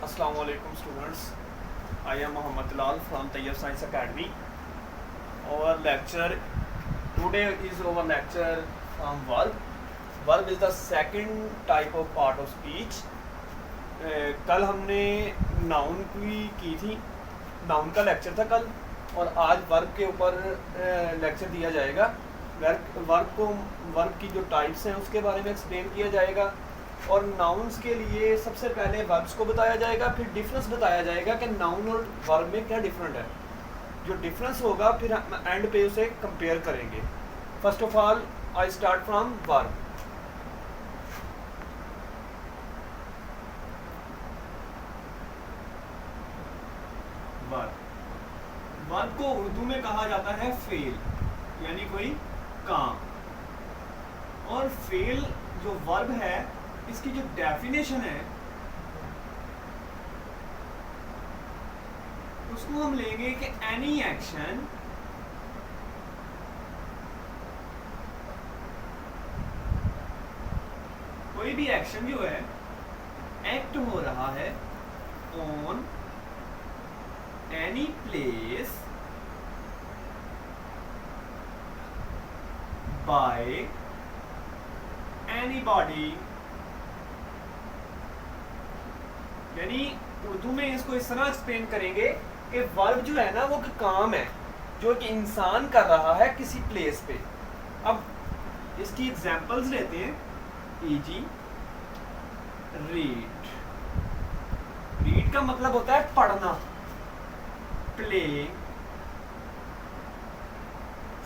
Assalamu alaikum students. I am Muhammad Lal from Tayyab Science Academy. Our lecture today is our lecture from verb. Verb is the second type of part of speech. कल हमने noun की थी, noun का lecture था कल, और आज verb के ऊपर लेक्चर दिया जाएगा। वर्ब की जो टाइप्स हैं उसके बारे में एक्सप्लेन किया जाएगा, और नाउन्स के लिए सबसे पहले वर्ब्स को बताया जाएगा, फिर डिफरेंस बताया जाएगा कि नाउन और वर्ब में क्या डिफरेंट है। जो डिफरेंस होगा फिर हम एंड पे उसे कंपेयर करेंगे। First of all I start from verb. Verb को उर्दू में कहा जाता है फेल, यानी कोई काम। और फेल जो वर्ब है इसकी जो डेफिनेशन है उसको हम लेंगे कि एनी एक्शन कोई भी एक्शन जो है एक्ट हो रहा है on any place by anybody. यानी उर्दू में इसको इस तरह एक्सप्लेन करेंगे कि वर्ब जो है ना वो काम है जो कि इंसान कर रहा है किसी प्लेस पे। अब इसकी एग्जांपल्स लेते हैं। ईजी रीड, रीड का मतलब होता है पढ़ना। प्ले,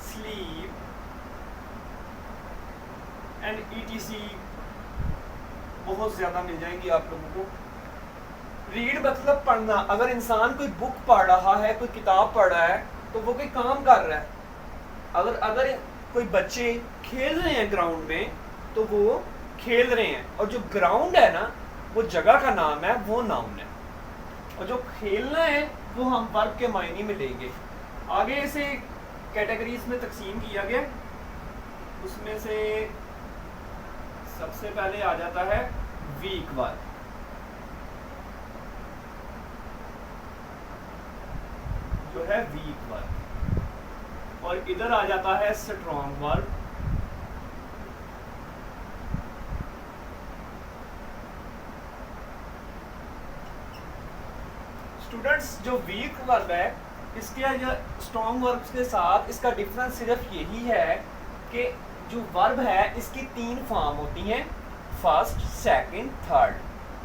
स्लीप एंड ETC बहुत ज्यादा मिल जाएंगी आप लोगों को। रीड मतलब पढ़ना। अगर इंसान कोई बुक पढ़ रहा है, कोई किताब पढ़ रहा है, तो वो कोई काम कर रहा है। अगर कोई बच्चे खेल रहे हैं ग्राउंड में, तो वो खेल रहे हैं। और जो ग्राउंड है ना वो जगह का नाम है, वो नाउन है। और जो खेलना है वो हम वर्ब के मायने में लेंगे। आगे इसे कैटेगरीज में तकसीम किया गया। उसमें से सबसे पहले आ जाता है वीक वर्ब। जो है वीक वर्ब। और इधर आ जाता है स्ट्रॉन्ग वर्ब। स्टूडेंट्स, जो वीक वर्ब है इसके स्ट्रॉन्ग वर्ब के साथ इसका डिफरेंस सिर्फ यही है कि जो वर्ब है इसकी 3 फॉर्म होती हैं, फर्स्ट, सेकंड, थर्ड।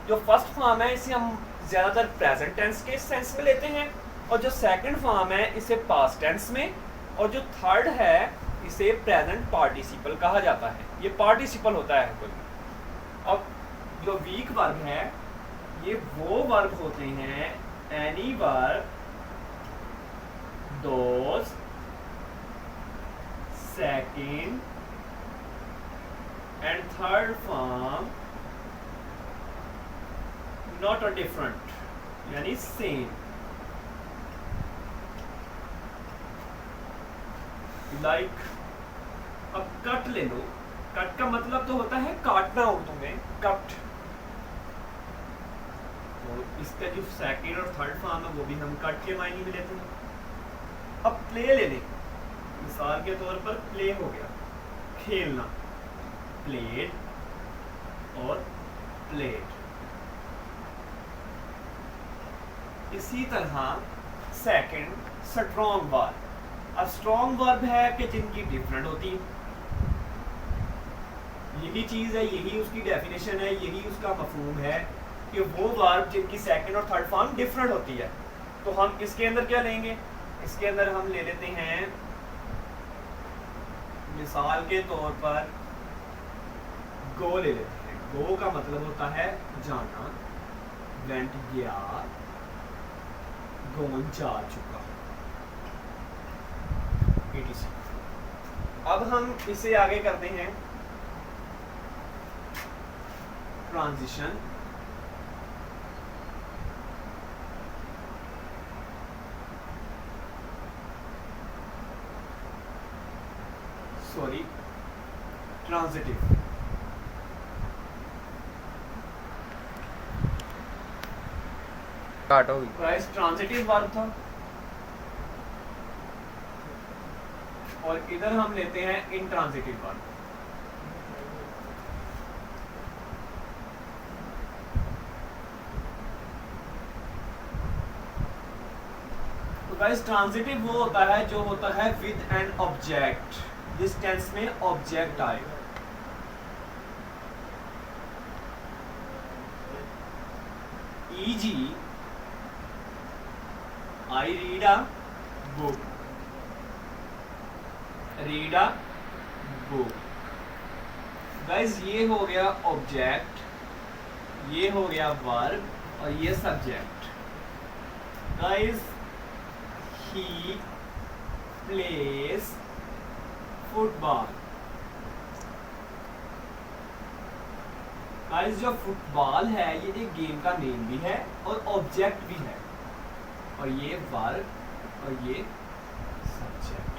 जो फर्स्ट फॉर्म है इसे हम ज़्यादातर प्रेजेंट टेंस के सेंस में लेते हैं, और जो सेकंड फॉर्म है इसे पास्ट टेंस में, और जो थर्ड है इसे प्रेजेंट पार्टिसिपल कहा जाता है। ये पार्टिसिपल होता है कोई। अब जो वीक वर्ब है ये वो वर्ब होते हैं, any verb, those, second and third form not a different, यानी सेम। लाइक अब कट ले लो। कट का मतलब तो होता है काटना उर्दू में, कट। तो इसका जो सेकंड और थर्ड फॉर्म है वो भी हम कट के मायने में लेते हैं। अब प्ले ले लें। मिसाल के तौर पर प्ले हो गया खेलना, प्लेड और प्लेड। इसी तरह सेकंड स्ट्रॉन्ग वर्ब। अब स्ट्रॉन्ग वर्ब है कि जिनकी डिफरेंट होती है। यही चीज है, यही उसकी डेफिनेशन है, यही उसका मफहूम है कि वो वर्ब जिनकी सेकंड और थर्ड फॉर्म डिफरेंट होती है। तो हम इसके अंदर क्या लेंगे? इसके अंदर हम ले लेते हैं मिसाल के तौर पर गो ले लेते हैं। गो का मतलब होता है जाना, वेंट गया, गोन जा चुका, etc। अब हम इसे आगे करते हैं ट्रांजिशन। ट्रांजिटिव। स्टार्ट होगी। गाइस ट्रांजिटिव वर्ब था और इधर हम लेते हैं इंट्रांजिटिव वर्ब। तो गाइस ट्रांजिटिव वो होता है जो होता है विद एन ऑब्जेक्ट, जिस टेंस में ऑब्जेक्ट आए। E.g. I read a book. Read a book. Guys ये हो गया ऑब्जेक्ट, ये हो गया वर्ब और ये subject. Guys he place football. Guys जो फुटबॉल है ये एक गेम का नेम भी है और ऑब्जेक्ट भी है, और ये वर्ब और ये सब्जेक्ट।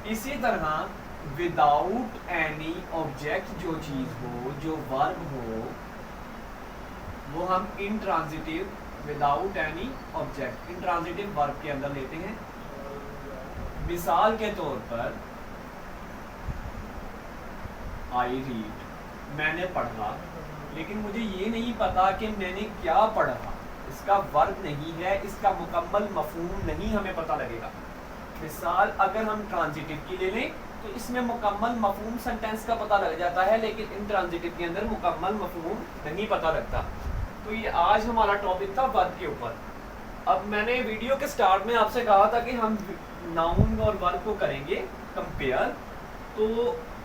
इसी तरह विदाउट एनी ऑब्जेक्ट जो चीज हो, जो वर्ब हो, वो हम intransitive without any object intransitive verb के अंदर लेते हैं। मिसाल के तौर पर आई रीड, मैंने पढ़ा, लेकिन मुझे ये नहीं पता कि मैंने क्या पढ़ा, इसका वर्ब नहीं है, इसका मुकम्मल मफहूम नहीं हमें पता लगेगा। मिसाल अगर हम ट्रांजिटिव की ले लें तो इसमें मुकम्मल मफहूम सेंटेंस का पता लग जाता है, लेकिन इंट्रांजिटिव के अंदर मुकम्मल मफहूम नहीं पता लगता। तो ये आज हमारा टॉपिक था वर्ब के ऊपर। अब मैंने वीडियो के स्टार्ट में आपसे कहा था कि हम नाउन और वर्ब को करेंगे कंपेयर। तो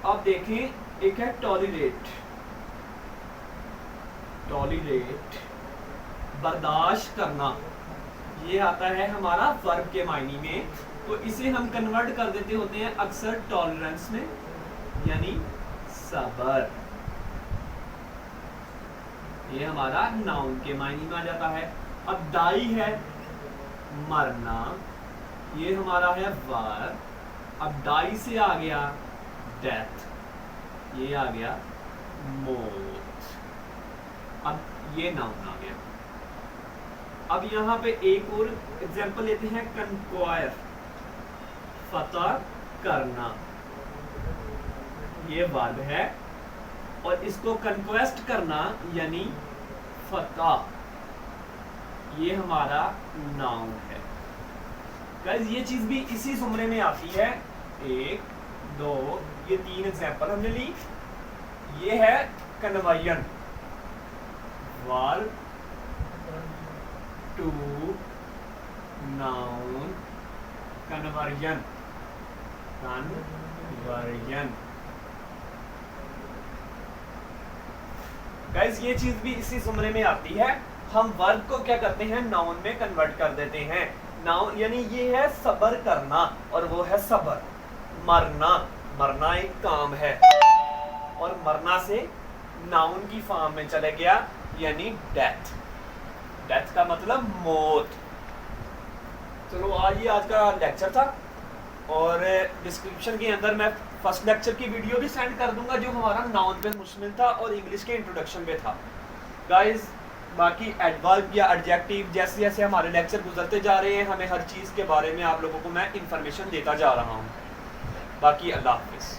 आप देखें, एक है टॉलरेट, टॉलरेट बर्दाश्त करना, ये आता है हमारा वर्ब के मायने में। तो इसे हम कन्वर्ट कर देते होते हैं अक्सर टॉलरेंस में, यानी सब्र। ये हमारा नाउन के मायने में आ जाता है। अब दाई है मरना, ये हमारा है वर्ब। अब दाई से आ गया डेथ, ये आ गया मौत। अब ये नाउन आ गया। अब यहाँ पे एक और एग्जांपल लेते हैं, कन्क्वायर, फतह करना, ये वर्ब है, और इसको कन्क्वेस्ट करना यानी फतह, ये हमारा नाउन है। गाइस ये चीज भी इसी जुमरे में आती है। एक, दो, ये तीन एग्जांपल हमने ली। ये है conversion, verb to noun, conversion, conversion. Guys ये चीज भी इसी जुमरे में आती है। हम वर्ब को क्या करते हैं, नाउन में कन्वर्ट कर देते हैं। नाउन यानी ये है सब्र करना और वो है सब्र। मरना, मरना एक काम है, और मरना से नाउन की फॉर्म में चले गया यानी डेथ। डेथ का मतलब मौत। चलो आज का लेक्चर था, और डिस्क्रिप्शन के अंदर मैं फर्स्ट लेक्चर की वीडियो भी सेंड कर दूंगा जो हमारा नाउन पे मुश्तमिल था और इंग्लिश के इंट्रोडक्शन पे था। गाइस बाकी एडवर्ब या एडजेक्टिव जैसे जैसे हमारे लेक्चर गुजरते जा रहे हैं, हमें हर चीज़ के बारे में आप लोगों को मैं इंफॉर्मेशन देता जा रहा हूँ। बाकी अल्लाह हाफिज़।